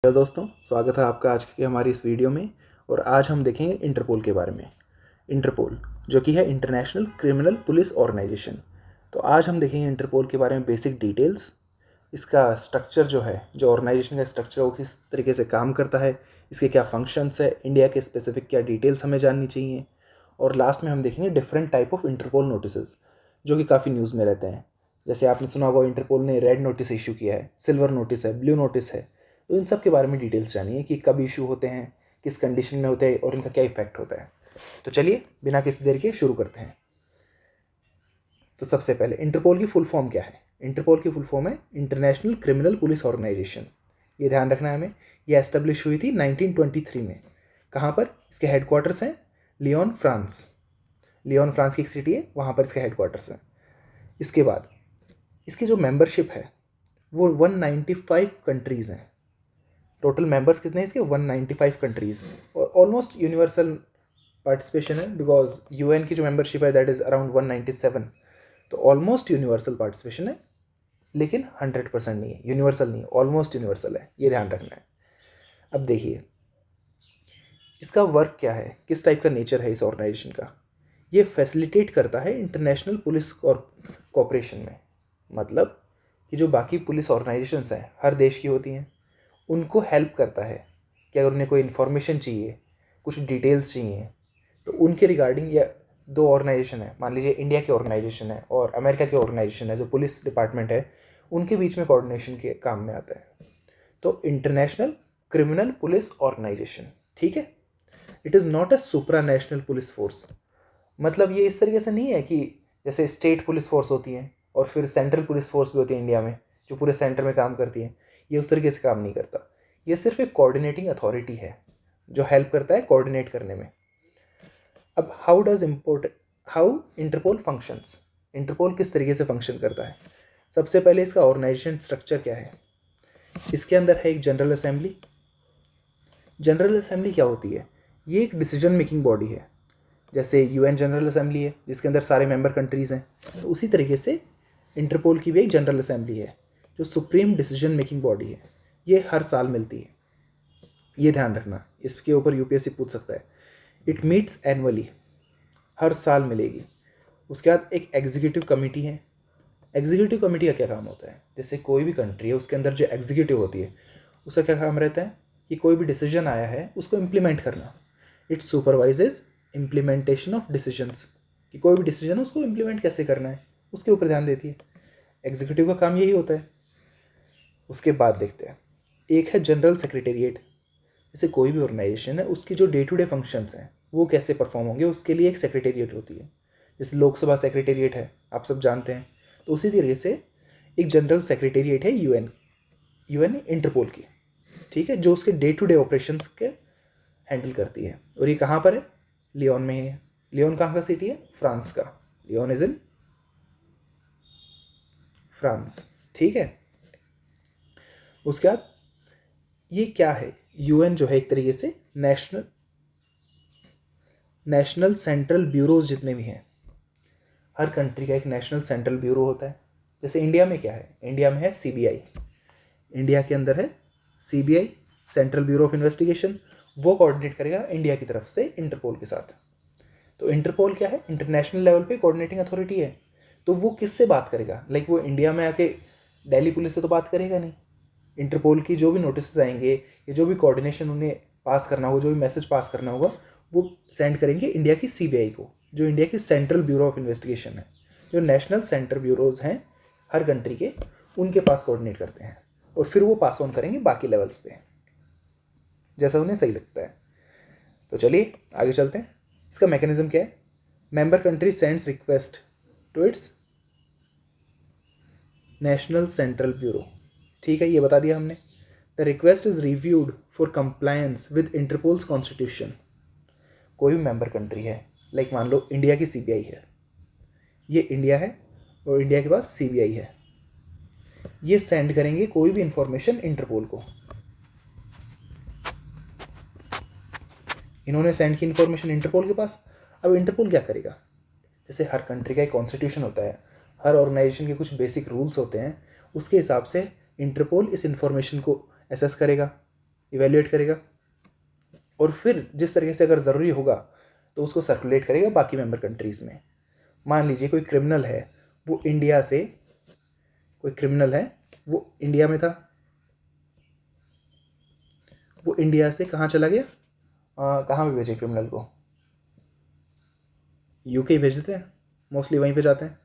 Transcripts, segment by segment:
Hello दोस्तों, स्वागत है आपका आज की हमारी इस वीडियो में। और आज हम देखेंगे इंटरपोल के बारे में। इंटरपोल जो कि है इंटरनेशनल क्रिमिनल पुलिस ऑर्गेनाइजेशन। तो आज हम देखेंगे इंटरपोल के बारे में बेसिक डिटेल्स, इसका स्ट्रक्चर जो है, जो ऑर्गेनाइजेशन का स्ट्रक्चर वो किस तरीके से काम करता है, इसके क्या फंक्शंस है, इंडिया के स्पेसिफिक क्या डिटेल्स हमें जाननी चाहिए। और लास्ट में हम देखेंगे different type of Interpol notices जो कि काफ़ी न्यूज़ में रहते हैं। जैसे आपने सुना होगा इंटरपोल ने रेड नोटिस इशू किया है, सिल्वर नोटिस है, ब्लू नोटिस है। तो इन सब के बारे में डिटेल्स जानिए कि कब इशू होते हैं, किस कंडीशन में होते हैं और इनका क्या इफेक्ट होता है। तो चलिए बिना किसी देर के शुरू करते हैं। तो सबसे पहले इंटरपोल की फुल फॉर्म क्या है। इंटरपोल की फुल फॉर्म है इंटरनेशनल क्रिमिनल पुलिस ऑर्गेनाइजेशन। ये ध्यान रखना है हमें। ये एस्टेब्लिश हुई थी 1923 में। कहाँ पर? इसके हेडक्वार्टर्स हैं लियोन, फ्रांस। लियोन फ्रांस की एक सिटी है, वहाँ पर इसके हेडक्वार्टर्स हैं। इसके बाद इसकी जो मेंबरशिप है वो 195 कंट्रीज़ हैं। टोटल मेंबर्स कितने हैं इसके? 195 कंट्रीज़। और ऑलमोस्ट यूनिवर्सल पार्टिसिपेशन है, बिकॉज यूएन की जो मेंबरशिप है दैट इज़ अराउंड 197। तो ऑलमोस्ट यूनिवर्सल पार्टिसिपेशन है, लेकिन 100% नहीं है, यूनिवर्सल नहीं है, ऑलमोस्ट यूनिवर्सल है। ये ध्यान रखना है। अब देखिए इसका वर्क क्या है, किस टाइप का नेचर है इस ऑर्गेनाइजेशन का। ये फैसिलिटेट करता है इंटरनेशनल पुलिस कॉपरेशन में। मतलब कि जो बाकी पुलिस ऑर्गेनाइजेशंस हैं, हर देश की होती हैं, उनको हेल्प करता है कि अगर उन्हें कोई इन्फॉर्मेशन चाहिए, कुछ डिटेल्स चाहिए, तो उनके रिगार्डिंग। या दो ऑर्गेनाइजेशन है, मान लीजिए इंडिया की ऑर्गेनाइजेशन है और अमेरिका की ऑर्गेनाइजेशन है, जो पुलिस डिपार्टमेंट है, उनके बीच में कोऑर्डिनेशन के काम में आता है। तो इंटरनेशनल क्रिमिनल पुलिस ऑर्गेनाइजेशन, ठीक है। It is not a supra national police force. मतलब ये इस तरीके से नहीं है कि जैसे स्टेट पुलिस फोर्स होती है और फिर सेंट्रल पुलिस फोर्स भी होती है इंडिया में, जो पूरे सेंटर में काम करती है। ये उस तरीके से काम नहीं करता। ये सिर्फ एक कोऑर्डिनेटिंग अथॉरिटी है जो हेल्प करता है कोऑर्डिनेट करने में। अब हाउ इंटरपोल फंक्शंस। इंटरपोल किस तरीके से फंक्शन करता है। सबसे पहले इसका ऑर्गेनाइजेशन स्ट्रक्चर क्या है। इसके अंदर है एक जनरल असेंबली। जनरल असेंबली क्या होती है? ये एक डिसीजन मेकिंग बॉडी है। जैसे यूएन जनरल असेंबली है जिसके अंदर सारे मेंबर कंट्रीज़ हैं, तो उसी तरीके से इंटरपोल की भी एक जनरल असेंबली है जो सुप्रीम डिसीजन मेकिंग बॉडी है। ये हर साल मिलती है, ये ध्यान रखना। इसके ऊपर यूपीएससी पूछ सकता है। इट मीट्स एनुअली, हर साल मिलेगी। उसके बाद एक एग्जीक्यूटिव कमेटी है। एग्जीक्यूटिव कमेटी का क्या काम होता है? जैसे कोई भी कंट्री है उसके अंदर जो एग्जीक्यूटिव होती है उसका क्या काम रहता है कि कोई भी डिसीजन आया है उसको इम्प्लीमेंट करना। It supervises implementation of decisions, कि कोई भी डिसीजन है उसको इम्प्लीमेंट कैसे करना है उसके ऊपर ध्यान देती है। एग्जीक्यूटिव का काम यही होता है। उसके बाद देखते हैं, एक है जनरल सेक्रेटेरिएट। जैसे कोई भी ऑर्गेनाइजेशन है उसकी जो डे टू डे फंक्शंस हैं वो कैसे परफॉर्म होंगे, उसके लिए एक सेक्रेटेरिएट होती है। जैसे लोकसभा सेक्रेटेरिएट है, आप सब जानते हैं। तो उसी तरीके से एक जनरल सेक्रेटेरिएट है यूएन इंटरपोल की, ठीक है, जो उसके डे टू डे ऑपरेशंस के हैंडल करती है। और ये कहाँ पर है? लियोन में है। लियोन कहाँ का सिटी है? फ्रांस का। लियोन इज इन फ्रांस, ठीक है। उसके बाद ये क्या है? यूएन जो है एक तरीके से नेशनल सेंट्रल ब्यूरोज जितने भी हैं, हर कंट्री का एक नेशनल सेंट्रल ब्यूरो होता है। जैसे इंडिया में क्या है? इंडिया में है सीबीआई। इंडिया के अंदर है CBI, central bureau of investigation. वो कोऑर्डिनेट करेगा इंडिया की तरफ से इंटरपोल के साथ। तो इंटरपोल क्या है? इंटरनेशनल लेवल पे कोऑर्डिनेटिंग अथॉरिटी है। तो वो किससे बात करेगा? लाइक वो इंडिया में आके दिल्ली पुलिस से तो बात करेगा नहीं। इंटरपोल की जो भी नोटिस आएंगे या जो भी कोऑर्डिनेशन उन्हें पास करना होगा, जो भी मैसेज पास करना होगा, वो सेंड करेंगे इंडिया की सीबीआई को, जो इंडिया की सेंट्रल ब्यूरो ऑफ इन्वेस्टिगेशन है। जो नेशनल सेंटर ब्यूरोज हैं हर कंट्री के, उनके पास कोऑर्डिनेट करते हैं और फिर वो पास ऑन करेंगे बाकी लेवल्स पे जैसा उन्हें सही लगता है। तो चलिए आगे चलते हैं। इसका मैकेनिज्म क्या है? Member country sends request to its national central bureau, ठीक है, ये बता दिया हमने। The request is reviewed for compliance with Interpol's constitution. कोई भी मेंबर कंट्री है, लाइक मान लो इंडिया की सीबीआई है, ये इंडिया है और इंडिया के पास सीबीआई है। ये सेंड करेंगे कोई भी इंफॉर्मेशन इंटरपोल को। इन्होंने सेंड की इंफॉर्मेशन इंटरपोल के पास। अब इंटरपोल क्या करेगा? जैसे हर कंट्री का एक कॉन्स्टिट्यूशन होता है, हर ऑर्गेनाइजेशन के कुछ बेसिक रूल्स होते हैं, उसके हिसाब से इंटरपोल इस इंफॉर्मेशन को एसेस करेगा। इवेल्युएट करेगा और फिर जिस तरीके से अगर ज़रूरी होगा तो उसको सर्कुलेट करेगा बाकी मेंबर कंट्रीज़ में। मान लीजिए कोई क्रिमिनल है वो इंडिया से, कोई क्रिमिनल है वो इंडिया में था, वो इंडिया से कहाँ चला गया, कहाँ पे भेजे क्रिमिनल को, यूके भेज देते हैं, मोस्टली वहीं पे जाते हैं।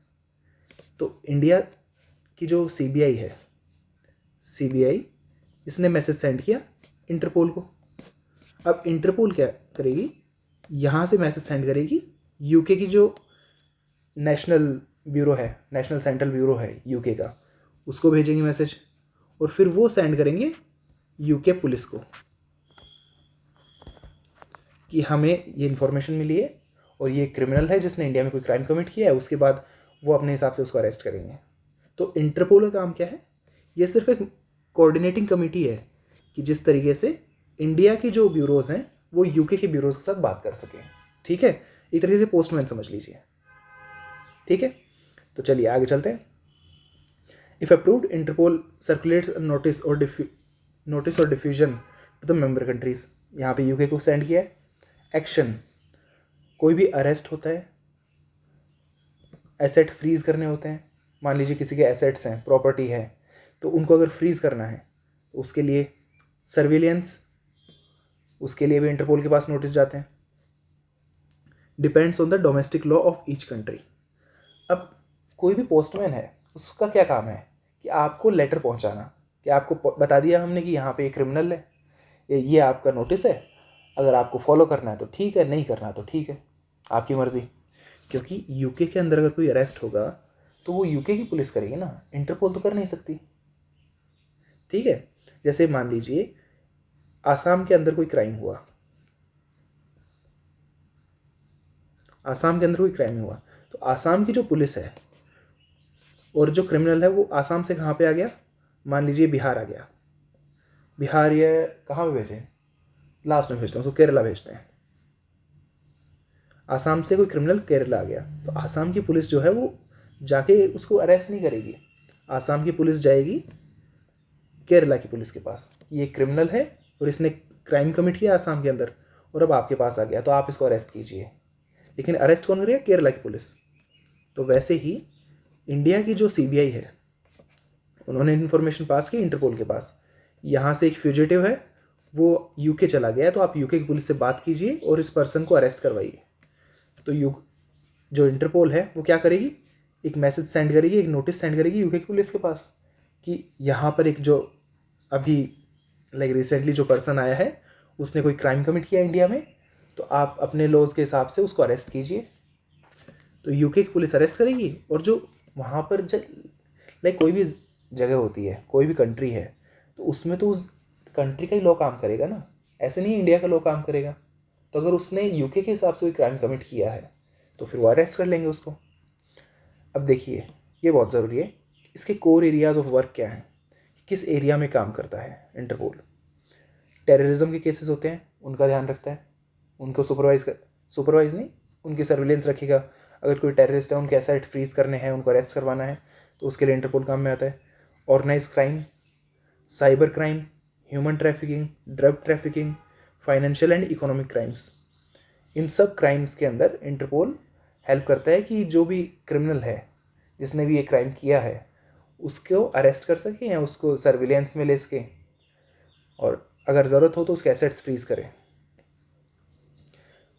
तो इंडिया की जो सीबीआई है, सीबीआई इसने मैसेज सेंड किया इंटरपोल को। अब इंटरपोल क्या करेगी, यहाँ से मैसेज सेंड करेगी यूके की जो नेशनल ब्यूरो है, नेशनल सेंट्रल ब्यूरो है यूके का, उसको भेजेंगे मैसेज और फिर वो सेंड करेंगे यूके पुलिस को कि हमें ये इन्फॉर्मेशन मिली है और ये क्रिमिनल है जिसने इंडिया में कोई क्राइम कमिट किया है। उसके बाद वो अपने हिसाब से उसको अरेस्ट करेंगे। तो इंटरपोल का काम क्या है, ये सिर्फ एक कोऑर्डिनेटिंग कमेटी है कि जिस तरीके से इंडिया की जो ब्यूरोज़ हैं वो यूके के ब्यूरोज़ के साथ बात कर सकें। ठीक है, एक तरीके से पोस्टमैन समझ लीजिए। ठीक है, तो चलिए आगे चलते हैं। If approved, Interpol circulates notice और diffusion to the member countries. यहाँ पे यूके को सेंड किया है। एक्शन, कोई भी अरेस्ट होता है, एसेट फ्रीज करने होते हैं। मान लीजिए किसी के एसेट्स हैं, प्रॉपर्टी है, तो उनको अगर फ्रीज करना है तो उसके लिए सर्विलियंस, उसके लिए भी इंटरपोल के पास नोटिस जाते हैं। Depends on the domestic law of each country. अब कोई भी पोस्टमैन है, उसका क्या काम है कि आपको लेटर पहुंचाना, कि आपको बता दिया हमने कि यहाँ पे एक क्रिमिनल है, ये आपका नोटिस है, अगर आपको फॉलो करना है तो ठीक है, नहीं करना तो ठीक है, आपकी मर्ज़ी। क्योंकि यूके के अंदर अगर कोई अरेस्ट होगा तो वो यूके की पुलिस करेगी ना, इंटरपोल तो कर नहीं सकती। ठीक है, जैसे मान लीजिए आसाम के अंदर कोई क्राइम हुआ, आसाम के अंदर कोई क्राइम हुआ तो आसाम की जो पुलिस है और जो क्रिमिनल है वो आसाम से कहाँ पे आ गया, मान लीजिए बिहार आ गया, बिहार ये कहाँ पे भेजें, लास्ट में भेजते हैं उसको, केरला भेजते हैं। आसाम से कोई क्रिमिनल केरला आ गया तो आसाम की पुलिस जो है वो जाके उसको अरेस्ट नहीं करेगी, आसाम की पुलिस जाएगी केरला की पुलिस के पास, ये क्रिमिनल है और इसने क्राइम कमिट किया आसाम के अंदर और अब आपके पास आ गया तो आप इसको अरेस्ट कीजिए। लेकिन अरेस्ट कौन करेगा, केरला की पुलिस। तो वैसे ही इंडिया की जो सीबीआई है, उन्होंने इन्फॉर्मेशन पास की इंटरपोल के पास, यहाँ से एक फ्यूजिटिव है वो यूके चला गया है तो आप यूके की पुलिस से बात कीजिए और इस पर्सन को अरेस्ट करवाइए। तो जो इंटरपोल है वो क्या करेगी, एक मैसेज सेंड करेगी, एक नोटिस सेंड करेगी यूके की पुलिस के पास कि यहाँ पर एक जो अभी रिसेंटली जो पर्सन आया है उसने कोई क्राइम कमिट किया इंडिया में, तो आप अपने लॉज के हिसाब से उसको अरेस्ट कीजिए। तो यूके की पुलिस अरेस्ट करेगी और जो वहाँ पर कोई भी जगह होती है, कोई भी कंट्री है, तो उसमें तो उस कंट्री का ही लॉ काम करेगा ना, ऐसे नहीं इंडिया का लॉ काम करेगा। तो अगर उसने यूके के हिसाब से कोई क्राइम कमिट किया है तो फिर वो अरेस्ट कर लेंगे उसको। अब देखिए ये बहुत ज़रूरी है, इसके कोर एरियाज़ ऑफ वर्क क्या हैं, किस एरिया में काम करता है इंटरपोल। टेररिज्म के केसेस होते हैं उनका ध्यान रखता है, उनको सुपरवाइज नहीं, उनकी सर्विलेंस रखेगा। अगर कोई टेररिस्ट है, उनके एसेट फ्रीज करने हैं, उनको अरेस्ट करवाना है, तो उसके लिए इंटरपोल काम में आता है। Organise crime, cyber crime, human trafficking, drug trafficking, financial and economic crimes, इन सब क्राइम्स के अंदर इंटरपोल हेल्प करता है कि जो भी क्रिमिनल है जिसने भी ये क्राइम किया है उसको अरेस्ट कर सकें या उसको सर्विलेंस में ले सकें और अगर ज़रूरत हो तो उसके एसेट्स फ्रीज करें।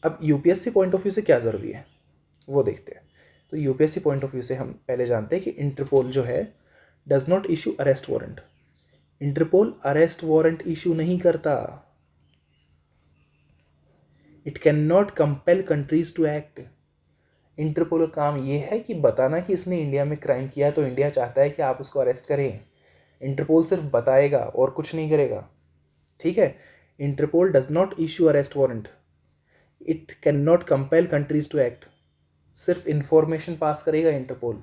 अब यूपीएससी पॉइंट ऑफ व्यू से क्या ज़रूरी है वो देखते हैं। तो यूपीएससी पॉइंट ऑफ व्यू से हम पहले जानते हैं कि इंटरपोल जो है does not issue arrest warrant. Interpol arrest warrant issue नहीं करता। It can not compel countries to act. Interpol का काम ये है कि बताना कि इसने इंडिया में क्राइम किया है तो इंडिया चाहता है कि आप उसको अरेस्ट करें। इंटरपोल सिर्फ बताएगा और कुछ नहीं करेगा। ठीक है, Interpol does not issue arrest warrant, it can not compel countries to act, सिर्फ इंफॉर्मेशन पास करेगा इंटरपोल।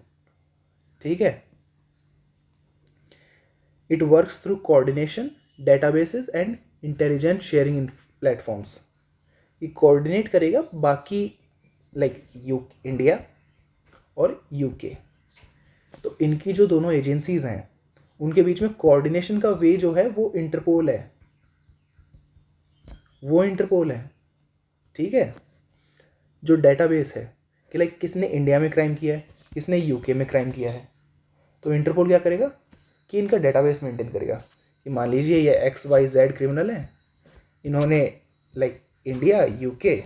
ठीक है, it works through coordination, databases and intelligent sharing in platforms. ये कोऑर्डिनेट करेगा बाकी इंडिया और यूके, तो इनकी जो दोनों एजेंसीज हैं उनके बीच में कोऑर्डिनेशन का वे जो है वो इंटरपोल है। वो इंटरपोल है। ठीक है, जो डेटाबेस है कि लाइक किसने इंडिया में क्राइम किया है, किसने यूके में क्राइम किया है, तो इंटरपोल क्या करेगा कि इनका डेटाबेस मेंटेन करेगा कि मान लीजिए ये XYZ क्रिमिनल हैं, इन्होंने लाइक इंडिया यूके,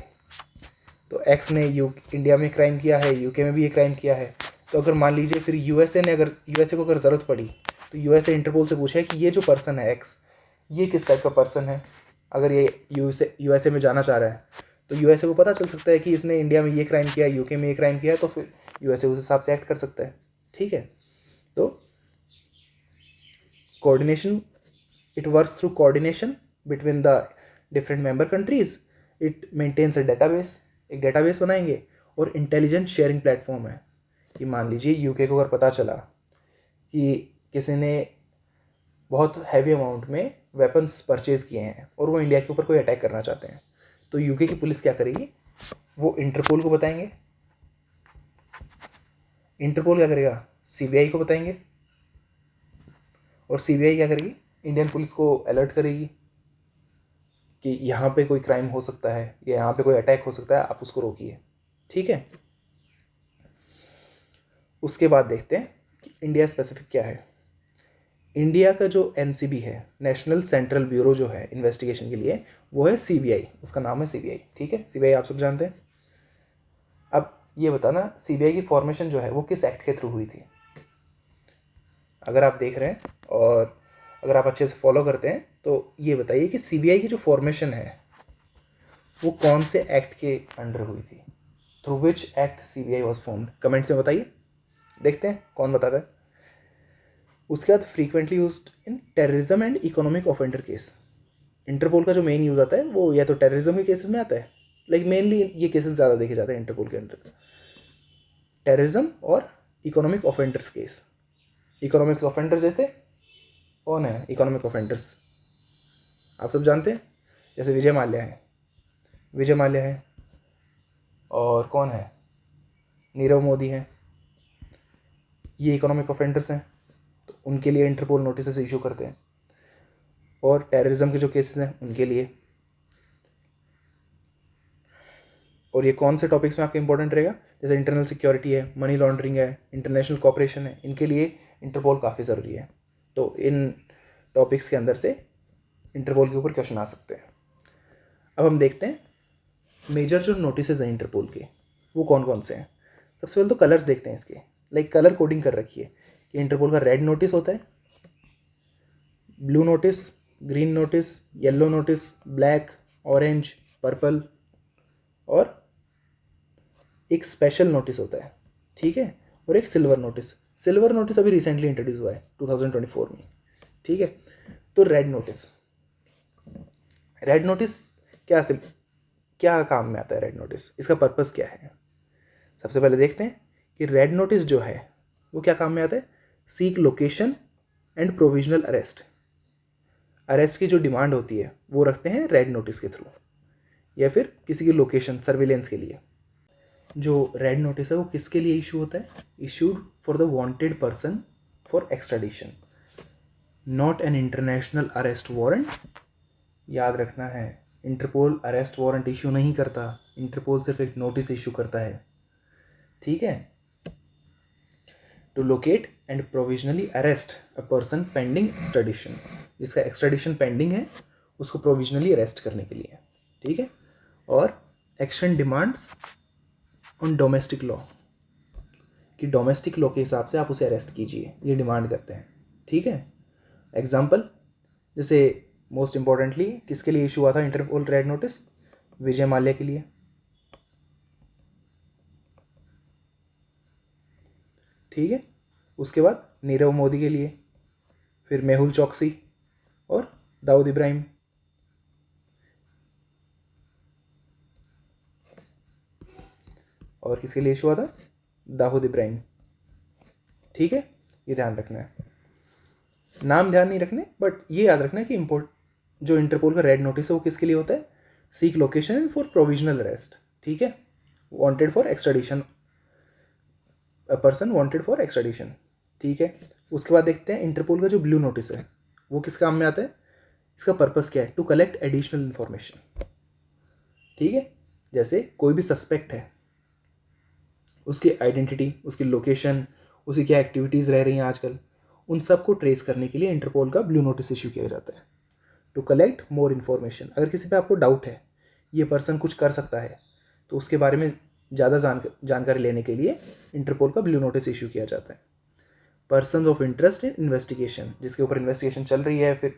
तो एक्स ने इंडिया में क्राइम किया है, यूके में भी ये क्राइम किया है। तो अगर मान लीजिए फिर यूएसए को अगर ज़रूरत पड़ी तो यूएसए इंटरपोल से पूछे कि ये जो पर्सन है एक्स, ये किस टाइप का पर्सन है। अगर ये यूएसए में जाना चाह रहा है तो यूएसए को पता चल सकता है कि इसने इंडिया में ये क्राइम किया, यूके में ये क्राइम किया है, तो फिर यूएसए उस हिसाब से एक्ट कर सकता है। ठीक है, तो coordination, it works through coordination between the different member countries. It maintains a database, एक डेटाबेस बनाएंगे, और इंटेलिजेंट शेयरिंग प्लेटफॉर्म है कि मान लीजिए यूके को अगर पता चला कि किसी ने बहुत हैवी अमाउंट में वेपन्स परचेज किए हैं और वो इंडिया के ऊपर कोई अटैक करना चाहते हैं, तो यूके की पुलिस क्या करेगी, वो इंटरपोल को बताएंगे, इंटरपोल क्या करेगा, सीबीआई को बताएंगे, और सीबीआई क्या करेगी, इंडियन पुलिस को अलर्ट करेगी कि यहाँ पे कोई क्राइम हो सकता है या यहाँ पे कोई अटैक हो सकता है, आप उसको रोकिए। ठीक है, उसके बाद देखते हैं कि इंडिया स्पेसिफिक क्या है। इंडिया का जो एनसीबी है, नेशनल सेंट्रल ब्यूरो जो है इन्वेस्टिगेशन के लिए, वो है सीबीआई, उसका नाम है सीबीआई। ठीक है, सीबीआई आप सब जानते हैं। अब ये बताना सीबीआई की फॉर्मेशन जो है वो किस एक्ट के थ्रू हुई थी। अगर आप देख रहे हैं और अगर आप अच्छे से फॉलो करते हैं तो ये बताइए कि सीबीआई की जो फॉर्मेशन है वो कौन से एक्ट के अंडर हुई थी, through which act CBI was formed. Comments में बताइए, देखते हैं कौन बताता है। उसके बाद frequently used in terrorism and economic offender case. Interpol का जो मेन यूज़ आता है वो या तो टेररिज्म के केसेस में आता है, लाइक मेनली ये केसेस ज़्यादा देखे जाते हैं इंटरपोल के अंडर, टेररिज्म और economic offenders case. Economic offenders जैसे कौन है इकोनॉमिक ऑफेंडर्स, आप सब जानते हैं, जैसे विजय माल्या है, और कौन है, नीरव मोदी हैं, ये इकोनॉमिक ऑफेंडर्स हैं, तो उनके लिए इंटरपोल नोटिस इशू करते हैं। और टेररिज्म के जो केसेस हैं उनके लिए। और ये कौन से टॉपिक्स में आपके इंपॉर्टेंट रहेगा, जैसे इंटरनल सिक्योरिटी है, मनी लॉन्ड्रिंग है, इंटरनेशनल कॉपरेशन है, इनके लिए इंटरपोल काफ़ी ज़रूरी है। तो इन टॉपिक्स के अंदर से इंटरपोल के ऊपर क्वेश्चन आ सकते हैं। अब हम देखते हैं मेजर जो नोटिस हैं इंटरपोल के वो कौन कौन से हैं। सबसे पहले तो कलर्स देखते हैं इसके, लाइक कलर कोडिंग कर रखी है कि इंटरपोल का रेड नोटिस होता है, blue notice, green notice, yellow notice, black, orange, purple, और एक स्पेशल नोटिस होता है। ठीक है, और एक सिल्वर नोटिस। सिल्वर नोटिस अभी रिसेंटली इंट्रोड्यूस हुआ है 2024 में। ठीक है, तो रेड नोटिस क्या काम में आता है, रेड नोटिस इसका पर्पस क्या है। सबसे पहले देखते हैं कि रेड नोटिस जो है वो क्या काम में आता है, seek location and provisional arrest की जो डिमांड होती है वो रखते हैं रेड नोटिस के थ्रू, या फिर किसी की लोकेशन सर्विलेंस के लिए। जो रेड नोटिस है वो किसके लिए इशू होता है, issued for the wanted person for extradition, not an international arrest warrant. याद रखना है, इंटरपोल अरेस्ट वारंट इशू नहीं करता, इंटरपोल सिर्फ एक नोटिस इशू करता है। ठीक है, to locate and provisionally arrest a person pending extradition, जिसका एक्स्ट्राडिशन पेंडिंग है उसको प्रोविजनली अरेस्ट करने के लिए। ठीक है, और action demands on domestic law, कि डोमेस्टिक लॉ के हिसाब से आप उसे अरेस्ट कीजिए, ये डिमांड करते हैं। ठीक है, एग्जाम्पल जैसे मोस्ट इंपॉर्टेंटली किसके लिए इशू हुआ था Interpol red notice, Vijay Mallya के लिए। ठीक है, उसके बाद नीरव मोदी के लिए, फिर मेहुल चौकसी और दाऊद इब्राहिम। और किसके लिए इशू हुआ था, दाऊद इब्राहिम। ठीक है, ये ध्यान रखना है, नाम ध्यान नहीं रखने, बट ये याद रखना है कि जो इंटरपोल का रेड नोटिस है वो किसके लिए होता है, seek location and for provisional arrest. ठीक है, wanted for extradition, a person wanted for extradition. ठीक है, उसके बाद देखते हैं इंटरपोल का जो ब्लू नोटिस है वो किस काम में आता है, इसका पर्पस क्या है? To collect additional information. ठीक है, जैसे कोई भी सस्पेक्ट है, उसकी आइडेंटिटी, उसकी लोकेशन, उसकी क्या एक्टिविटीज़ रह रही हैं आजकल, उन सब को ट्रेस करने के लिए इंटरपोल का ब्लू नोटिस इशू किया जाता है, टू कलेक्ट मोर इन्फॉर्मेशन। अगर किसी पे आपको डाउट है ये पर्सन कुछ कर सकता है, तो उसके बारे में ज़्यादा जानकारी लेने के लिए इंटरपोल का ब्लू नोटिस इशू किया जाता है। Person of interest in investigation, जिसके ऊपर इन्वेस्टिगेशन चल रही है, फिर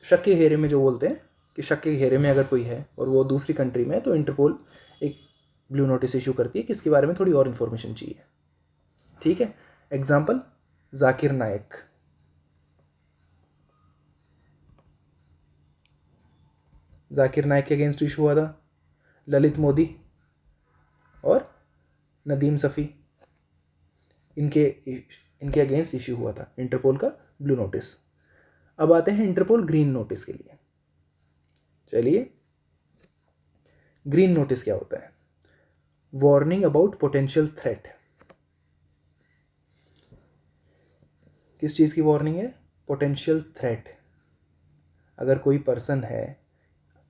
शक के घेरे में, जो बोलते हैं कि शक के घेरे में अगर कोई है और वो दूसरी कंट्री में है, तो इंटरपोल एक ब्लू नोटिस इशू करती है कि इसके बारे में थोड़ी और इन्फॉर्मेशन चाहिए। ठीक है, एग्जाम्पल जाकिर नायक। जाकिर नायक के अगेंस्ट इशू हुआ था, ललित मोदी और नदीम सफ़ी, इनके अगेंस्ट इशू हुआ था इंटरपोल का ब्लू नोटिस। अब आते हैं इंटरपोल ग्रीन नोटिस के लिए। चलिए, ग्रीन नोटिस क्या होता है? Warning about potential threat. किस चीज़ की वार्निंग है? Potential threat. अगर कोई पर्सन है,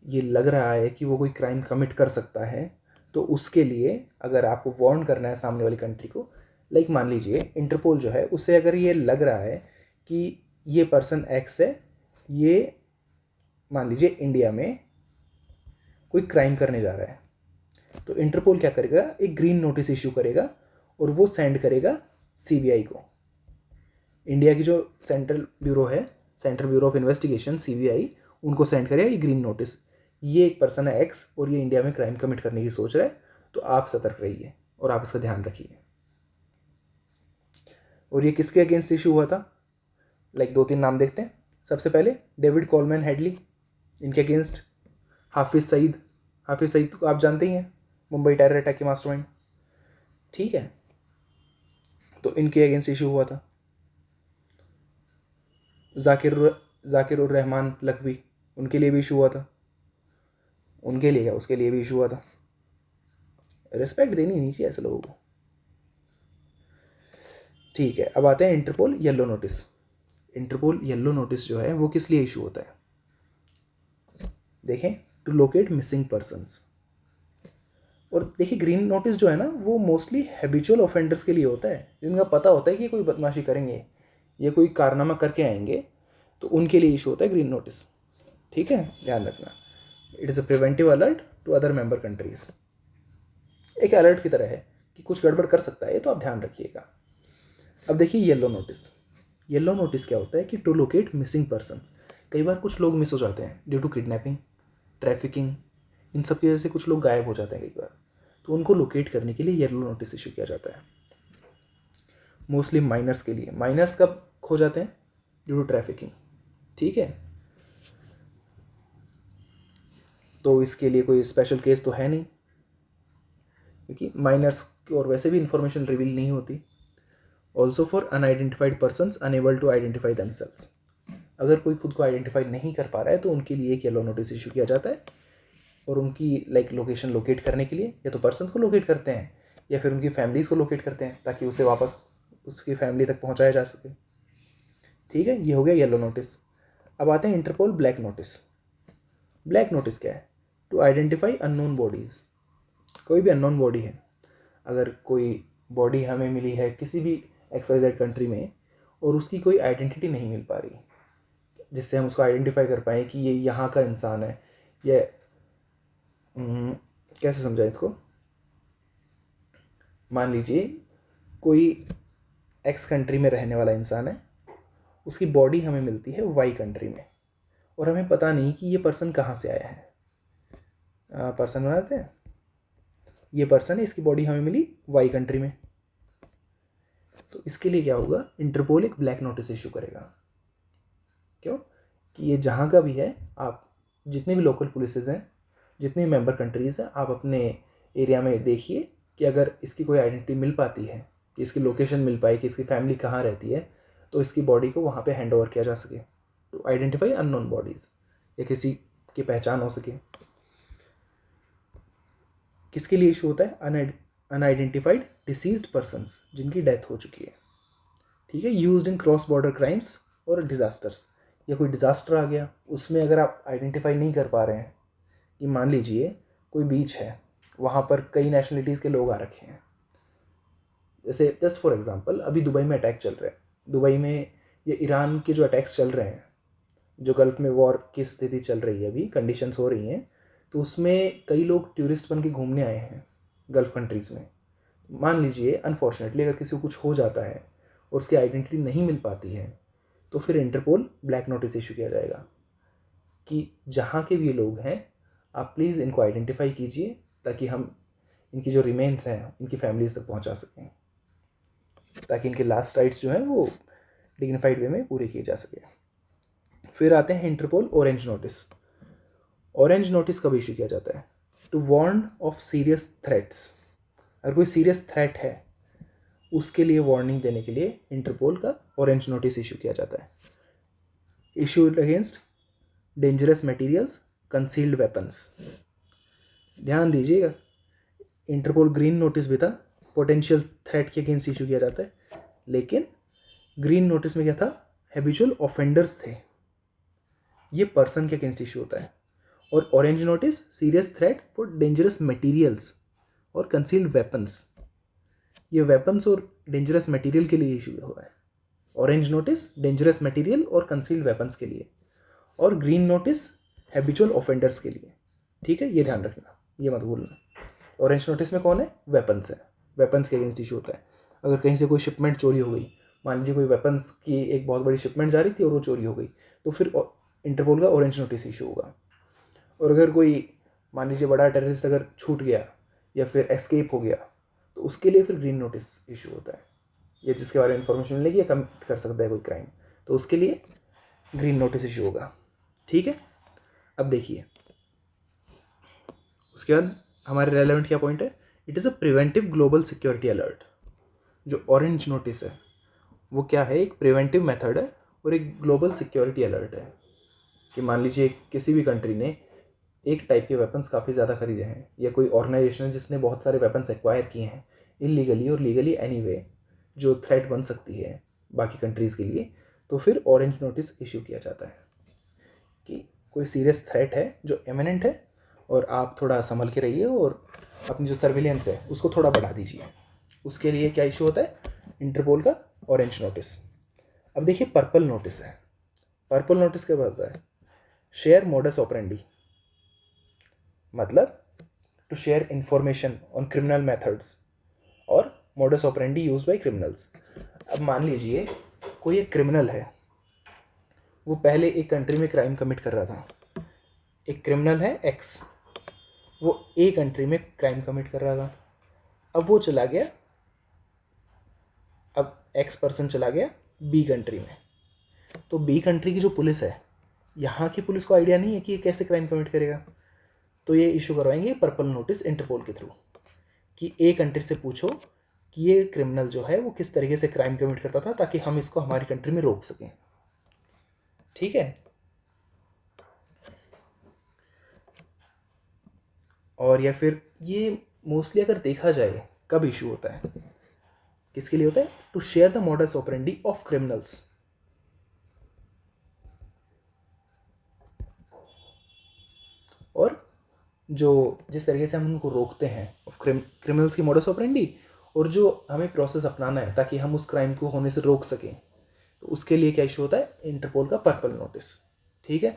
ये लग रहा है कि वो कोई क्राइम कमिट कर सकता है, तो उसके लिए अगर आपको वार्न करना है सामने वाली कंट्री को, लाइक मान लीजिए इंटरपोल जो है, उससे अगर ये लग रहा है कि ये पर्सन एक्स है, ये मान लीजिए इंडिया में कोई क्राइम करने जा रहा है, तो इंटरपोल क्या करेगा? एक ग्रीन नोटिस इशू करेगा और वो सेंड करेगा सीबीआई को। इंडिया की जो सेंट्रल ब्यूरो है, central bureau of investigation, CBI, उनको सेंड करेगा ये ग्रीन नोटिस, ये एक पर्सन है एक्स और ये इंडिया में क्राइम कमिट करने की सोच रहा है, तो आप सतर्क रहिए और आप इसका ध्यान रखिए। और ये किसके अगेंस्ट इशू हुआ था? लाइक 2-3 नाम देखते हैं। सबसे पहले डेविड कोलमैन हेडली, इनके अगेंस्ट। हाफिज़ सईद को आप जानते ही हैं, मुंबई टेरर अटैक के मास्टरमाइंड। ठीक है, तो इनके अगेंस्ट इशू हुआ था। जाकिर उर रहमान लखवी, उनके लिए भी इशू हुआ था। उनके लिए क्या, उसके लिए भी इशू हुआ था। रिस्पेक्ट देनी नहीं चाहिए ऐसे लोगों को। ठीक है, अब आते हैं Interpol yellow notice. Interpol yellow notice जो है वो किस लिए इशू होता है? देखें, टू लोकेट मिसिंग पर्सन्स। और देखिए, ग्रीन नोटिस जो है ना, वो मोस्टली हैबिचुअल ऑफेंडर्स के लिए होता है, जिनका पता होता है कि कोई बदमाशी करेंगे, ये कोई कारनामा करके आएंगे, तो उनके लिए इशू होता है ग्रीन नोटिस। ठीक है, ध्यान रखना। It is a preventive alert to other member countries. एक अलर्ट की तरह है कि कुछ गड़बड़ कर सकता है, तो आप ध्यान रखिएगा। अब देखिए येलो नोटिस। येलो नोटिस क्या होता है कि टू लोकेट मिसिंग पर्सन्स। कई बार कुछ लोग मिस हो जाते हैं ड्यू टू किडनैपिंग, ट्रैफिकिंग, इन सब की वजह से कुछ लोग गायब हो जाते हैं कई बार, तो उनको लोकेट करने के लिए येलो नोटिस इशू किया जाता है। मोस्टली माइनर्स के लिए। माइनर्स कब खो जाते हैं? Due to trafficking. ठीक है, तो इसके लिए कोई स्पेशल केस तो है नहीं, क्योंकि माइनर्स की और वैसे भी इंफॉर्मेशन रिवील नहीं होती। Also for unidentified persons enable to identify themselves. अगर कोई खुद को आइडेंटिफाई नहीं कर पा रहा है, तो उनके लिए एक येलो नोटिस इशू किया जाता है, और उनकी लोकेशन लोकेट करने के लिए या तो पर्सन्स को लोकेट करते हैं या फिर उनकी फैमिलीज़ को लोकेट करते हैं, ताकि उसे वापस उसकी फैमिली तक पहुंचाया जा सके। ठीक है, ये हो गया येलो नोटिस। अब आते हैं Interpol black notice. Black notice क्या है? To identify unknown bodies. कोई भी अननोन बॉडी है, अगर कोई बॉडी हमें मिली है किसी भी XYZ कंट्री में और उसकी कोई आइडेंटिटी नहीं मिल पा रही जिससे हम उसको आइडेंटिफाई कर पाएँ कि ये यहाँ का इंसान है, ये कैसे समझाएं इसको? मान लीजिए कोई X कंट्री में रहने वाला इंसान है, उसकी बॉडी हमें मिलती है Y कंट्री में, और हमें पता नहीं कि ये पर्सन कहाँ से आया है। पर्सन बनाते हैं, ये पर्सन है, इसकी बॉडी हमें मिली Y कंट्री में, तो इसके लिए क्या होगा? इंटरपोल एक ब्लैक नोटिस इशू करेगा। क्यों? कि ये जहाँ का भी है, आप जितने भी लोकल पुलिसेस हैं, जितने मेंबर कंट्रीज़ हैं, आप अपने एरिया में देखिए कि अगर इसकी कोई आइडेंटिटी मिल पाती है, कि इसकी लोकेशन मिल पाए, कि इसकी फैमिली कहाँ रहती है, तो इसकी बॉडी को वहाँ पे हैंड ओवर किया जा सके, टू आइडेंटिफाई अननोन बॉडीज़, या किसी की पहचान हो सके। किसके लिए इशू होता है? अनआइडेंटिफाइड डिसीज्ड पर्सन्स, जिनकी डेथ हो चुकी है। ठीक है, used in cross border crimes और डिजास्टर्स। या कोई डिज़ास्टर आ गया, उसमें अगर आप आइडेंटिफाई नहीं कर पा रहे हैं कि मान लीजिए कोई बीच है, वहाँ पर कई नेशनलिटीज़ के लोग आ रखे हैं, जैसे जस्ट फॉर एग्जांपल अभी दुबई में अटैक चल रहे हैं, दुबई में ये ईरान के जो अटैक्स चल रहे हैं, जो गल्फ़ में वॉर की स्थिति चल रही है, अभी कंडीशंस हो रही हैं, तो उसमें कई लोग टूरिस्ट बन के घूमने आए हैं गल्फ़ कंट्रीज़ में। मान लीजिए अनफॉर्चुनेटली अगर किसी को कुछ हो जाता है और उसकी आइडेंटिटी नहीं मिल पाती है, तो फिर इंटरपोल ब्लैक नोटिस इशू किया जाएगा कि जहाँ के भी ये लोग हैं, आप प्लीज़ इनको आइडेंटिफाई कीजिए ताकि हम इनकी जो रिमेन्स हैं इनकी फैमिलीज तक पहुँचा सकें, ताकि इनके लास्ट राइट्स जो हैं वो डिग्निफाइड वे में पूरे किए जा सके। फिर आते हैं Interpol orange notice. Orange notice कब इशू किया जाता है? To warn of serious threats. अगर कोई सीरियस थ्रेट है उसके लिए वार्निंग देने के लिए इंटरपोल का ऑरेंज नोटिस इशू किया जाता है। Issued against dangerous materials, concealed weapons. ध्यान दीजिएगा, इंटरपोल ग्रीन नोटिस भी था, पोटेंशियल थ्रेट के अगेंस्ट इशू किया जाता है, लेकिन ग्रीन नोटिस में क्या था? हैबिचुअल ऑफेंडर्स थे, ये पर्सन के अगेंस्ट इशू होता है। और orange notice serious threat for dangerous materials और कंसील्ड वेपन्स, ये वेपन्स और डेंजरस मटेरियल के लिए इशू हुआ है। ऑरेंज नोटिस डेंजरस मटेरियल और कंसील्ड वेपन्स के लिए, और ग्रीन नोटिस हैबिचुअल ऑफेंडर्स के लिए। ठीक है, ये ध्यान रखना, ये मत भूलना। ऑरेंज नोटिस में कौन है? वेपन्स है, वेपन्स के अगेंस्ट इशू होता है। अगर कहीं से कोई शिपमेंट चोरी हो गई, मान लीजिए कोई वेपन्स की एक बहुत बड़ी शिपमेंट जा रही थी और वो चोरी हो गई, तो फिर इंटरपोल का ऑरेंज नोटिस इशू होगा। और अगर कोई मान लीजिए बड़ा टेररिस्ट अगर छूट गया या फिर एस्केप हो गया, तो उसके लिए फिर ग्रीन नोटिस इशू होता है। ये जिसके बारे में इंफॉर्मेशन मिलेगी या कमिट कर सकता है कोई क्राइम, तो उसके लिए ग्रीन नोटिस इशू होगा। ठीक है, अब देखिए उसके बाद हमारे रेलेवेंट क्या पॉइंट है? It is a preventive global security alert. जो ऑरेंज नोटिस है वो क्या है? एक प्रिवेंटिव मेथड है और एक ग्लोबल सिक्योरिटी अलर्ट है कि मान लीजिए किसी भी कंट्री ने एक टाइप के वेपन्स काफ़ी ज़्यादा खरीदे हैं, या कोई ऑर्गेनाइजेशन जिसने बहुत सारे वेपन्स एक्वायर किए हैं इलीगली और लीगली एनीवे, जो थ्रेट बन सकती है बाकी कंट्रीज़ के लिए, तो फिर ऑरेंज नोटिस इशू किया जाता है कि कोई सीरियस थ्रेट है जो इमिनेंट है और आप थोड़ा संभल के रहिए और अपनी जो सर्विलेंस है उसको थोड़ा बढ़ा दीजिए। उसके लिए क्या इशू होता है? इंटरपोल का ऑरेंज नोटिस। अब देखिए पर्पल नोटिस है। पर्पल नोटिस क्या होता है? शेयर मोडस ऑपरेंडी, मतलब to share information on criminal methods और modus operandi used by criminals. अब मान लीजिए कोई एक क्रिमिनल है, वो पहले एक कंट्री में क्राइम कमिट कर रहा था। एक क्रिमिनल है एक्स, वो ए कंट्री में क्राइम कमिट कर रहा था। अब वो चला गया, अब एक्स पर्सन चला गया बी कंट्री में, तो बी कंट्री की जो पुलिस है, यहाँ की पुलिस को आइडिया नहीं है कि ये कैसे क्राइम कमिट करेगा, तो ये इशू करवाएंगे पर्पल नोटिस इंटरपोल के थ्रू कि ए कंट्री से पूछो कि ये क्रिमिनल जो है वो किस तरीके से क्राइम कमिट करता था, ताकि हम इसको हमारी कंट्री में रोक सकें। ठीक है, और या फिर ये मोस्टली अगर देखा जाए कब इशू होता है, किसके लिए होता है? To share the modus operandi of criminals. और जो जिस तरीके से हम उनको रोकते हैं ऑफ क्रिमिनल्स की मॉडस ऑपरेंडी, और जो हमें प्रोसेस अपनाना है ताकि हम उस क्राइम को होने से रोक सकें, तो उसके लिए क्या इशू होता है? इंटरपोल का पर्पल नोटिस। ठीक है,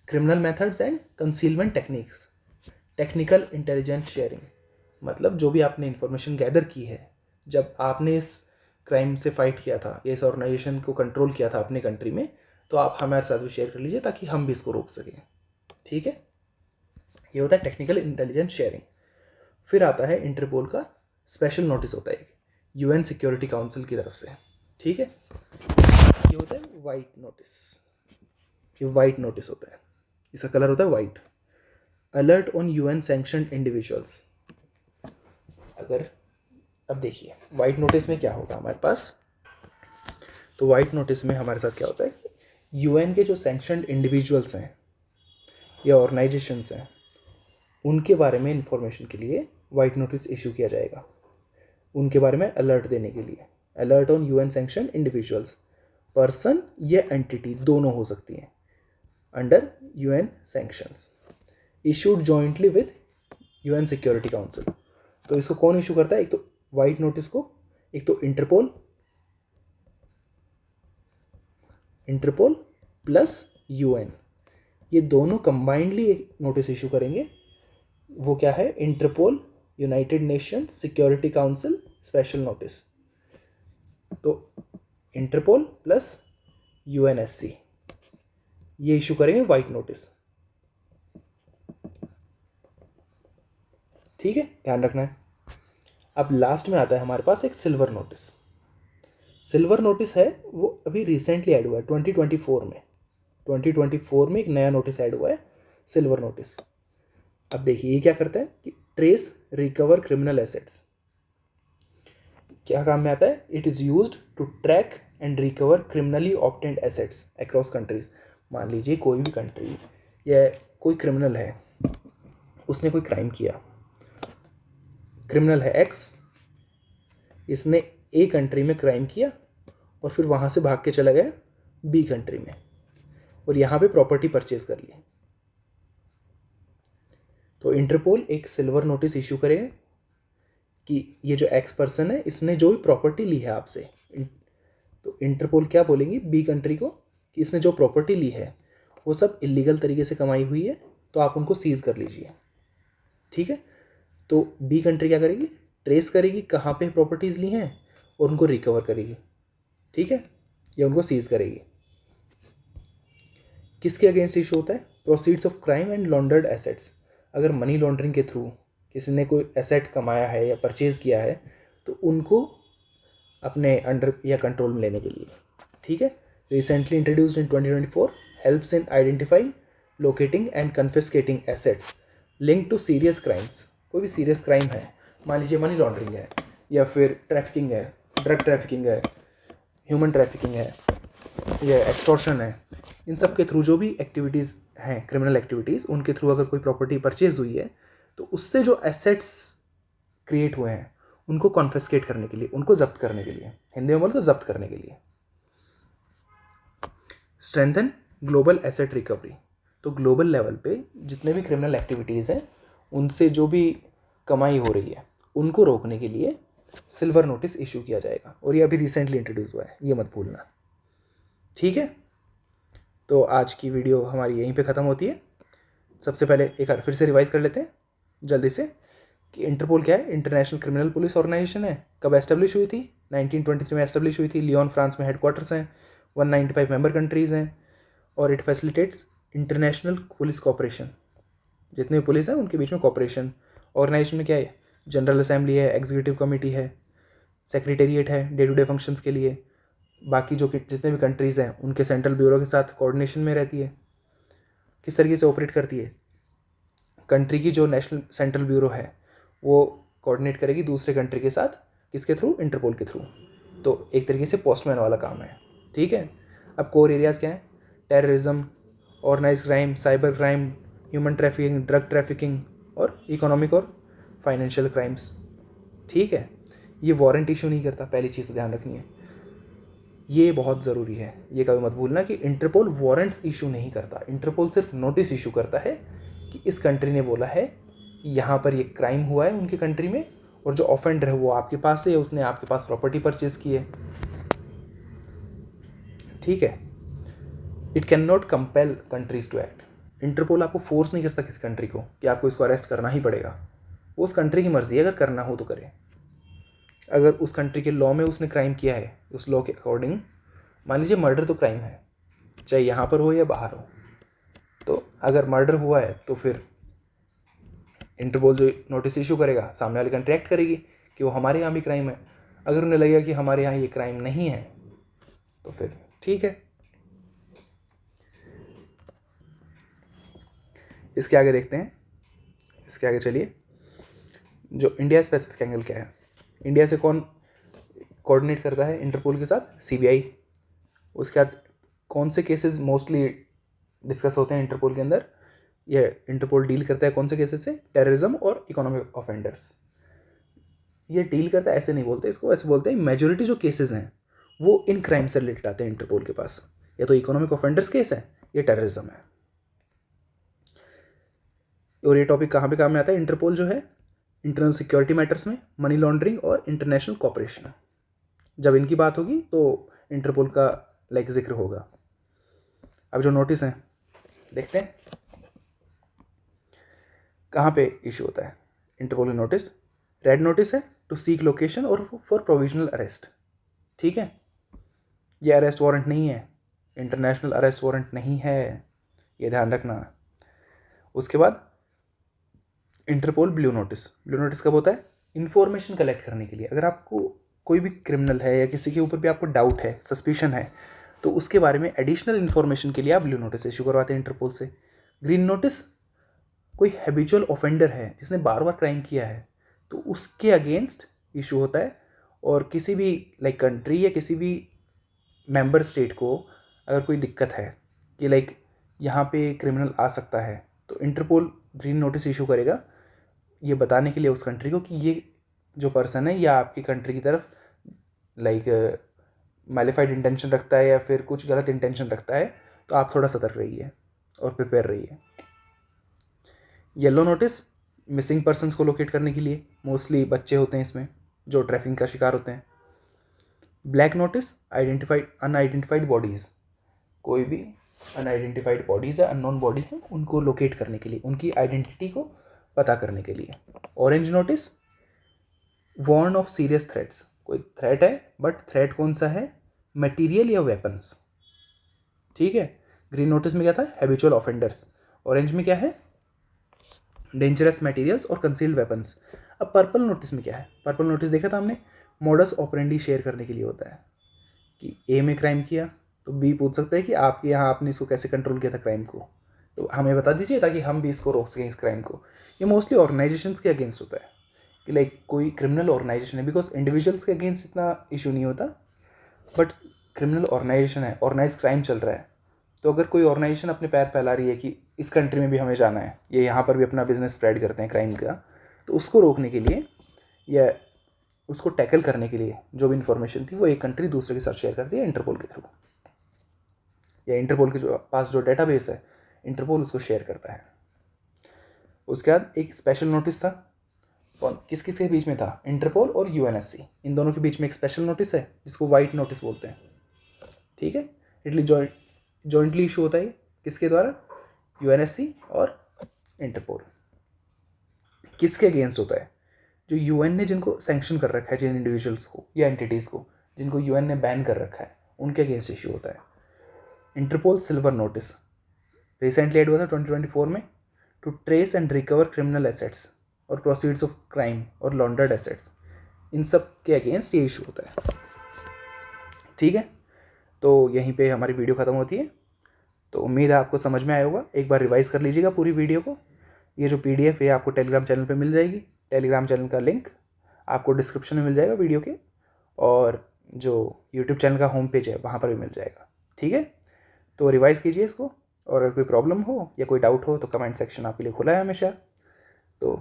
criminal methods and concealment techniques, technical intelligence sharing, मतलब जो भी आपने इंफॉर्मेशन गैदर की है, जब आपने इस क्राइम से फाइट किया था, इस ऑर्गेनाइजेशन को कंट्रोल किया था अपने कंट्री में, तो आप हमारे साथ भी शेयर कर लीजिए ताकि हम भी इसको रोक सकें। ठीक है, ये होता है टेक्निकल इंटेलिजेंस शेयरिंग। फिर आता है इंटरपोल का स्पेशल नोटिस होता है यूएन सिक्योरिटी काउंसिल की तरफ से। ठीक है, ये होता है वाइट नोटिस। ये वाइट नोटिस होता है, इसका कलर होता है white. Alert on UN sanctioned individuals. अगर अब देखिए वाइट नोटिस में क्या होगा हमारे पास, तो वाइट नोटिस में हमारे साथ क्या होता है? यूएन के जो सैंक्शनड इंडिविजुअल्स हैं या ऑर्गेनाइजेशंस हैं, उनके बारे में इंफॉर्मेशन के लिए वाइट नोटिस इशू किया जाएगा, उनके बारे में अलर्ट देने के लिए। Alert on UN sanctioned individuals, person या एंटिटी दोनों हो सकती हैं under UN sanctions issued jointly with UN security council. तो इसको कौन इशू करता है? एक तो वाइट नोटिस को, एक तो इंटरपोल प्लस यूएन, ये दोनों कंबाइंडली एक नोटिस इशू करेंगे। वो क्या है? Interpol United Nation Security Council special notice. तो इंटरपोल प्लस यूएनएससी ये इशू करेंगे वाइट नोटिस। ठीक है, ध्यान रखना है। अब लास्ट में आता है हमारे पास एक सिल्वर नोटिस। सिल्वर नोटिस है वो अभी रिसेंटली ऐड हुआ है 2024 में एक नया नोटिस ऐड हुआ है, सिल्वर नोटिस। अब देखिए ये क्या करता है कि ट्रेस रिकवर क्रिमिनल एसेट्स। क्या काम में आता है? It is used to track and recover criminally obtained assets across countries. मान लीजिए कोई भी कंट्री या कोई क्रिमिनल है, उसने कोई क्राइम किया, क्रिमिनल है एक्स, इसने ए कंट्री में क्राइम किया और फिर वहाँ से भाग के चला गया बी कंट्री में और यहाँ पे प्रॉपर्टी परचेज कर ली। तो इंटरपोल एक सिल्वर नोटिस इशू करेगा कि ये जो एक्स पर्सन है इसने जो भी प्रॉपर्टी ली है आपसे, तो इंटरपोल क्या बोलेंगी बी कंट्री को कि इसने जो प्रॉपर्टी ली है वो सब इलीगल तरीके से कमाई हुई है, तो आप उनको सीज कर लीजिए। ठीक है, तो बी कंट्री क्या करेगी? ट्रेस करेगी कहाँ पे प्रॉपर्टीज़ ली हैं और उनको रिकवर करेगी। ठीक है, या उनको सीज करेगी। किसके अगेंस्ट इशू होता है? Proceeds of crime and laundered assets. अगर मनी लॉन्ड्रिंग के थ्रू किसी ने कोई एसेट कमाया है या परचेज किया है तो उनको अपने अंडर या कंट्रोल में लेने के लिए। ठीक है, recently introduced in 2024 helps in identifying, locating and confiscating assets link to serious crimes. कोई भी सीरियस क्राइम है, मान लीजिए मनी लॉन्ड्रिंग है या फिर ट्रैफिकिंग है, ड्रग ट्रैफिकिंग है, ह्यूमन ट्रैफिकिंग है या एक्सटॉर्शन है, इन सब के थ्रू जो भी एक्टिविटीज़ हैं क्रिमिनल एक्टिविटीज़, उनके थ्रू अगर कोई प्रॉपर्टी परचेज हुई है तो उससे जो एसेट्स क्रिएट हुए हैं उनको कॉन्फिस्केट करने के लिए, उनको जब्त करने के लिए, हिंदी में बोले तो जब्त करने के लिए। Strengthen global asset recovery. तो ग्लोबल लेवल पे जितने भी क्रिमिनल एक्टिविटीज़ हैं उनसे जो भी कमाई हो रही है उनको रोकने के लिए सिल्वर नोटिस इशू किया जाएगा और ये अभी रिसेंटली इंट्रोड्यूस हुआ है, ये मत भूलना। ठीक है, तो आज की वीडियो हमारी यहीं पे ख़त्म होती है। सबसे पहले एक बार फिर से रिवाइज कर लेते हैं जल्दी से कि इंटरपोल क्या है? इंटरनेशनल क्रिमिनल पुलिस ऑर्गेनाइजेशन है। कब एस्टेब्लिश हुई थी? 1923 में एस्टेब्लिश हुई थी। लियोन फ्रांस में हेडक्वार्टर्स हैं, 195 मेंबर कंट्रीज़ हैं और it facilitates international police cooperation. जितने भी पुलिस हैं उनके बीच में कॉपरेशन। ऑर्गेनाइजेशन में क्या है? जनरल असेंबली है, एग्जीक्यूटिव कमेटी है, सेक्रेटेरिएट है डे टू डे फंक्शंस के लिए। बाकी जो जितने भी कंट्रीज़ हैं उनके सेंट्रल ब्यूरो के साथ कोऑर्डिनेशन में रहती है। किस तरीके से ऑपरेट करती है? कंट्री की जो नेशनल सेंट्रल ब्यूरो है वो कोऑर्डिनेट करेगी दूसरे कंट्री के साथ, किसके थ्रू? इंटरपोल के थ्रू। तो एक तरीके से पोस्टमैन वाला काम है। ठीक है, अब कोर एरियाज़ क्या हैं? Terrorism, organised crime, cyber crime, human trafficking, drug trafficking और इकोनॉमिक और फाइनेंशियल क्राइम्स। ठीक है, ये वारंट इशू नहीं करता, पहली चीज़ तो ध्यान रखनी है, ये बहुत ज़रूरी है। ये कभी मत भूलना कि इंटरपोल वारंट्स इशू नहीं करता, इंटरपोल सिर्फ नोटिस इशू करता है कि इस कंट्री ने बोला है यहाँ पर ये क्राइम हुआ है उनकी कंट्री में और जो ऑफेंडर है वो आपके पास है, उसने आपके पास प्रॉपर्टी परचेज की है। ठीक है, it can not compel countries to act. Interpol आपको फोर्स नहीं कर सकता किसी कंट्री को कि आपको इसको अरेस्ट करना ही पड़ेगा, वो उस कंट्री की मर्जी है, अगर करना हो तो करे। अगर उस कंट्री के लॉ में उसने क्राइम किया है, उस लॉ के अकॉर्डिंग, मान लीजिए मर्डर तो क्राइम है, चाहे यहाँ पर हो या बाहर हो, तो अगर मर्डर हुआ है तो फिर इंटरपोल जो नोटिस इशू करेगा सामने वाली कंट्री एक्ट करेगी कि वो हमारे यहाँ भी क्राइम है। अगर उन्हें लगेगा कि हमारे यहाँ ये क्राइम नहीं है तो फिर ठीक है। इसके आगे देखते हैं, इसके आगे चलिए, जो इंडिया स्पेसिफिक एंगल क्या है, इंडिया से कौन कोऑर्डिनेट करता है इंटरपोल के साथ? सीबीआई। उसके बाद कौन से केसेस मोस्टली डिस्कस होते हैं इंटरपोल के अंदर? ये इंटरपोल डील करता है कौन से केसेस से? टेररिज्म और इकोनॉमिक ऑफेंडर्स। ये डील करता है ऐसे नहीं बोलते इसको, ऐसे बोलते हैं मेजोरिटी जो केसेस हैं वो इन क्राइम से रिलेटेड आते हैं इंटरपोल के पास। या तो इकोनॉमिक ऑफेंडर्स केस है या टेररिज्म है। और ये टॉपिक कहाँ पे काम में आता है? इंटरपोल जो है इंटरनल सिक्योरिटी मैटर्स में, मनी लॉन्ड्रिंग और इंटरनेशनल कॉपरेशन, जब इनकी बात होगी तो इंटरपोल का जिक्र होगा। अब जो नोटिस हैं देखते हैं कहाँ पे इशू होता है इंटरपोल का नोटिस। रेड नोटिस है टू सीक लोकेशन और फॉर प्रोविजनल अरेस्ट। ठीक है, ये अरेस्ट वारंट नहीं है, इंटरनेशनल अरेस्ट वारंट नहीं है, ये ध्यान रखना। उसके बाद Interpol blue notice. Blue notice कब होता है? इन्फॉर्मेशन कलेक्ट करने के लिए। अगर आपको कोई भी क्रिमिनल है या किसी के ऊपर भी आपको डाउट है, सस्पिशन है, तो उसके बारे में एडिशनल इन्फॉर्मेशन के लिए आप ब्लू नोटिस इशू करवाते हैं इंटरपोल से। ग्रीन नोटिस, कोई हैबिचुअल ऑफेंडर है जिसने बार बार क्राइम किया है तो उसके अगेंस्ट इशू होता है। और किसी भी कंट्री या किसी भी मेंबर स्टेट को अगर कोई दिक्कत है कि यहाँ पे क्रिमिनल आ सकता है तो इंटरपोल ग्रीन नोटिस इशू करेगा, ये बताने के लिए उस कंट्री को कि ये जो पर्सन है या आपकी कंट्री की तरफ मैलिफाइड इंटेंशन रखता है या फिर कुछ गलत इंटेंशन रखता है, तो आप थोड़ा सतर्क रहिए और प्रिपेयर रहिए। येलो नोटिस, मिसिंग पर्सन्स को लोकेट करने के लिए, मोस्टली बच्चे होते हैं इसमें जो ट्रैफिकिंग का शिकार होते हैं। ब्लैक नोटिस, अनआइडेंटिफाइड बॉडीज़, कोई भी अनआइडेंटिफाइड बॉडीज़ है, अननोन बॉडी है, उनको लोकेट करने के लिए, उनकी आइडेंटिटी को पता करने के लिए। Orange notice, warn of serious threats, कोई थ्रेट है बट थ्रेट कौन सा है? मटेरियल या वेपन्स। ठीक है, ग्रीन नोटिस में क्या था? Habitual offenders. ऑरेंज में क्या है? डेंजरस मटेरियल्स और कंसील्ड वेपन्स। अब पर्पल नोटिस में क्या है? पर्पल नोटिस देखा था हमने, मोडस ऑपरेंडी शेयर करने के लिए होता है कि ए में क्राइम किया तो बी पूछ सकता है कि आपके यहाँ आपने इसको कैसे कंट्रोल किया था क्राइम को, तो हमें बता दीजिए ताकि हम भी इसको रोक सकें इस क्राइम को। ये मोस्टली ऑर्गेनाइजेशंस के अगेंस्ट होता है कि कोई क्रिमिनल ऑर्गेनाइजेशन है, बिकॉज इंडिविजुअल्स के अगेंस्ट इतना इशू नहीं होता, बट क्रिमिनल ऑर्गेनाइजेशन है, ऑर्गेनाइज क्राइम चल रहा है, तो अगर कोई ऑर्गेनाइजेशन अपने पैर फैला रही है कि इस कंट्री में भी हमें जाना है, ये यहाँ पर भी अपना बिजनेस स्प्रेड करते हैं क्राइम का, तो उसको रोकने के लिए या उसको टैकल करने के लिए जो भी इन्फॉर्मेशन थी वो एक कंट्री दूसरे के साथ शेयर करती है इंटरपोल के थ्रू, या इंटरपोल के पास जो डेटाबेस है इंटरपोल उसको शेयर करता है। उसके बाद एक स्पेशल नोटिस था, किस किस के बीच में था? इंटरपोल और यूएनएससी, इन दोनों के बीच में एक स्पेशल नोटिस है जिसको वाइट नोटिस बोलते हैं। ठीक है, इटली जॉइंटली इशू होता है किसके द्वारा? यूएनएससी और इंटरपोल। किसके अगेंस्ट होता है? जो यूएन ने जिनको सैंक्शन कर रखा है, जिन इंडिविजुअल्स को या एंटिटीज़ को जिनको यूएन ने बैन कर रखा है, उनके अगेंस्ट इशू होता है। Interpol silver notice recently add हुआ था 2024 में, to trace and recover criminal assets और प्रोसीड्स ऑफ क्राइम और लॉन्डर्ड एसेट्स, इन सब के अगेंस्ट ये इशू होता है। ठीक है, तो यहीं पे हमारी वीडियो ख़त्म होती है। तो उम्मीद है आपको समझ में आया होगा। एक बार रिवाइज़ कर लीजिएगा पूरी वीडियो को। ये जो PDF है आपको टेलीग्राम चैनल पे मिल जाएगी, टेलीग्राम चैनल का लिंक आपको डिस्क्रिप्शन में मिल जाएगा वीडियो के, और जो यूट्यूब चैनल का होम पेज है वहाँ पर भी मिल जाएगा। ठीक है, तो रिवाइज़ कीजिए इसको, और अगर कोई प्रॉब्लम हो या कोई डाउट हो तो कमेंट सेक्शन आपके लिए खुला है हमेशा। तो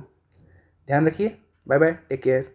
ध्यान रखिए, बाय बाय, टेक केयर।